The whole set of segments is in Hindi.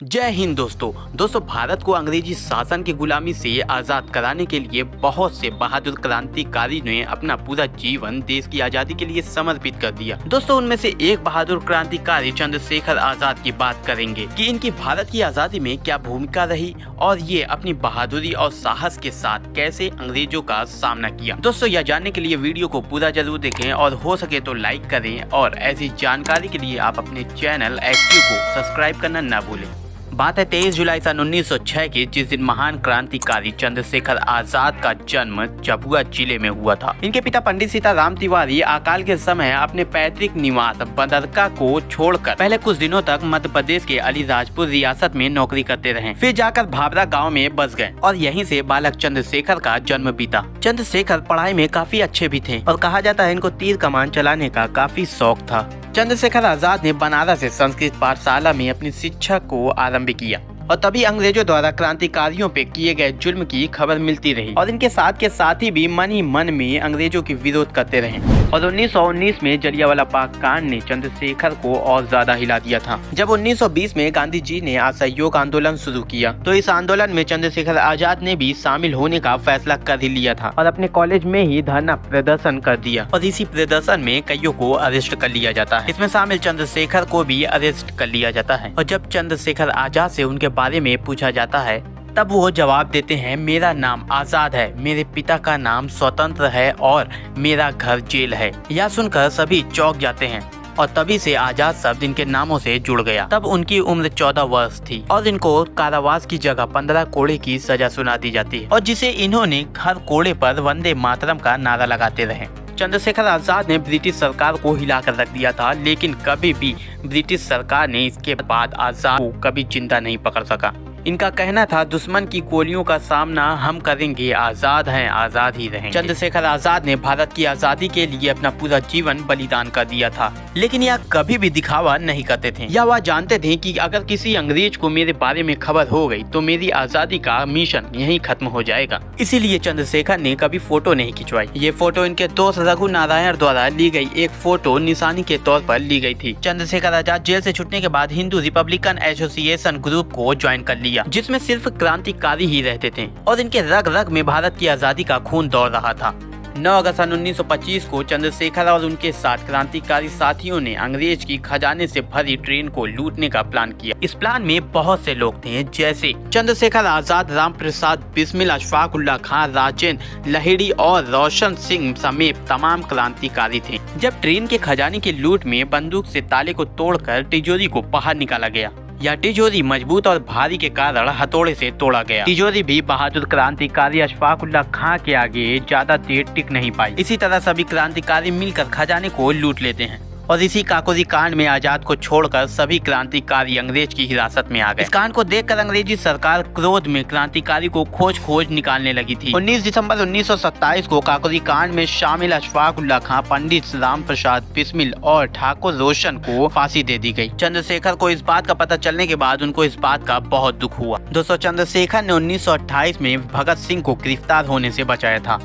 जय हिंद दोस्तों भारत को अंग्रेजी शासन की गुलामी से आज़ाद कराने के लिए बहुत से बहादुर क्रांतिकारी ने अपना पूरा जीवन देश की आज़ादी के लिए समर्पित कर दिया। दोस्तों उनमें से एक बहादुर क्रांतिकारी चंद्रशेखर आजाद की बात करेंगे कि इनकी भारत की आज़ादी में क्या भूमिका रही और ये अपनी बहादुरी और साहस के साथ कैसे अंग्रेजों का सामना किया। दोस्तों यह जानने के लिए वीडियो को पूरा जरूर देखें और हो सके तो लाइक करें और ऐसी जानकारी के लिए आप अपने चैनल एक्टिव को सब्सक्राइब करना न भूलें। बात है 23 जुलाई सन 1906 की, जिस दिन महान क्रांतिकारी चंद्रशेखर आजाद का जन्म झाबुआ जिले में हुआ था। इनके पिता पंडित सीताराम तिवारी अकाल के समय अपने पैतृक निवास बदरका को छोड़कर पहले कुछ दिनों तक मध्य प्रदेश के अलीराजपुर रियासत में नौकरी करते रहे, फिर जाकर भाभरा गाँव में बस गए और यहीं से बालक चंद्रशेखर का जन्म बीता। चंद्रशेखर पढ़ाई में काफी अच्छे भी थे और कहा जाता है इनको तीर कमान चलाने का काफी शौक था। चंद्रशेखर आजाद ने बनारस से संस्कृत पाठशाला में अपनी शिक्षा को आरंभ किया और तभी अंग्रेजों द्वारा क्रांतिकारियों पे किए गए जुल्म की खबर मिलती रही और इनके साथ के साथी भी मन ही मन में अंग्रेजों की विरोध करते रहे और 1919 में जलियांवाला बाग कांड ने चंद्रशेखर को और ज्यादा हिला दिया था। जब 1920 में गांधी जी ने असहयोग आंदोलन शुरू किया तो इस आंदोलन में चंद्रशेखर आजाद ने भी शामिल होने का फैसला कर ही लिया था और अपने कॉलेज में ही धरना प्रदर्शन कर दिया और इसी प्रदर्शन में कईयों को अरेस्ट कर लिया जाता है। इसमें शामिल चंद्रशेखर को भी अरेस्ट कर लिया जाता है और जब चंद्रशेखर आजाद से उनके बारे में पूछा जाता है तब वो जवाब देते हैं, मेरा नाम आजाद है, मेरे पिता का नाम स्वतंत्र है और मेरा घर जेल है। यह सुनकर सभी चौंक जाते हैं और तभी से आजाद शब्द इनके नामों से जुड़ गया। तब उनकी उम्र 14 वर्ष थी और इनको कारावास की जगह 15 कोड़े की सजा सुना दी जाती है और जिसे इन्होंने हर कोड़े पर वंदे मातरम का नारा लगाते रहे। चंद्रशेखर आजाद ने ब्रिटिश सरकार को हिलाकर रख दिया था, लेकिन कभी भी ब्रिटिश सरकार ने इसके बाद आजाद को कभी जिंदा नहीं पकड़ सका। इनका कहना था, दुश्मन की गोलियों का सामना हम करेंगे, आजाद हैं, आजाद ही रहेंगे। चंद्रशेखर आजाद ने भारत की आजादी के लिए अपना पूरा जीवन बलिदान कर दिया था, लेकिन यह कभी भी दिखावा नहीं करते थे। या वह जानते थे कि अगर किसी अंग्रेज को मेरे बारे में खबर हो गई तो मेरी आजादी का मिशन यहीं खत्म हो जाएगा। इसीलिए चंद्रशेखर ने कभी फोटो नहीं खिंचवाई। ये फोटो इनके दोस्त रघु नारायण द्वारा ली गई एक फोटो निशानी के तौर पर ली गई थी। चंद्रशेखर आजाद जेल से छुटने के बाद हिंदू रिपब्लिकन एसोसिएशन ग्रुप को ज्वाइन कर लिया, जिसमें सिर्फ क्रांतिकारी ही रहते थे और इनके रग रग में भारत की आजादी का खून दौड़ रहा था। 9 अगस्त 1925 को चंद्रशेखर और उनके साथ क्रांतिकारी साथियों ने अंग्रेज की खजाने से भरी ट्रेन को लूटने का प्लान किया। इस प्लान में बहुत से लोग थे, जैसे चंद्रशेखर आजाद, राम प्रसाद बिस्मिल, अशफाक उल्लाह खान, राजेंद्र लाहिड़ी और रोशन सिंह समेत तमाम क्रांतिकारी थे। जब ट्रेन के खजाने की लूट में बंदूक से ताले को तोड़कर तिजोरी को बाहर निकाला गया। यह तिजोरी मजबूत और भारी के कारण हथौड़े से तोड़ा गया। तिजोरी भी बहादुर क्रांतिकारी अशफाक उल्लाह खां के आगे ज्यादा देर टिक नहीं पाई। इसी तरह सभी क्रांतिकारी मिलकर खजाने को लूट लेते हैं और इसी काकोरी कांड में आजाद को छोड़कर सभी क्रांतिकारी अंग्रेज की हिरासत में आ गए। इस कांड को देखकर अंग्रेजी सरकार क्रोध में क्रांतिकारी को खोज निकालने लगी थी। 19 दिसंबर 1927 को काकोरी कांड में शामिल अशफाक उल्लाह खां, पंडित राम प्रसाद बिस्मिल और ठाकुर रोशन को फांसी दे दी गई। चंद्रशेखर को इस बात का पता चलने के बाद उनको इस बात का बहुत दुख हुआ। दोस्तों चंद्रशेखर ने 1928 में भगत सिंह को गिरफ्तार होने से बचाया था।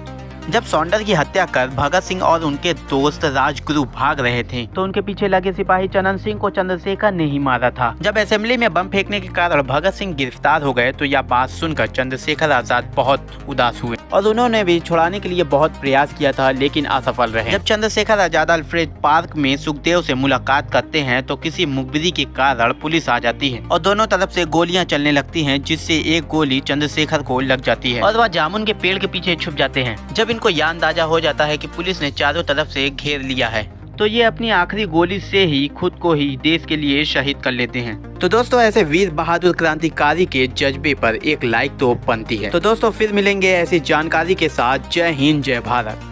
जब सौंडर की हत्या कर भगत सिंह और उनके दोस्त राजगुरु भाग रहे थे तो उनके पीछे लगे सिपाही चरण सिंह को चंद्रशेखर ने ही मारा था। जब असेंबली में बम फेंकने के कारण भगत सिंह गिरफ्तार हो गए तो यह बात सुनकर चंद्रशेखर आजाद बहुत उदास हुए और उन्होंने भी छुड़ाने के लिए बहुत प्रयास किया था, लेकिन असफल रहे। जब चंद्रशेखर आजाद अल्फ्रेड पार्क में सुखदेव से मुलाकात करते हैं तो किसी मुखबिरी के कारण पुलिस आ जाती है और दोनों तरफ से गोलियां चलने लगती हैं, जिससे एक गोली चंद्रशेखर को लग जाती है और वह जामुन के पेड़ के पीछे छुप जाते हैं। जब इनको यह अंदाजा हो जाता है कि पुलिस ने चारों तरफ से घेर लिया है तो ये अपनी आखिरी गोली से ही खुद को ही देश के लिए शहीद कर लेते हैं। तो दोस्तों ऐसे वीर बहादुर क्रांतिकारी के जज्बे पर एक लाइक तो बनती है। तो दोस्तों फिर मिलेंगे ऐसी जानकारी के साथ। जय हिंद, जय भारत।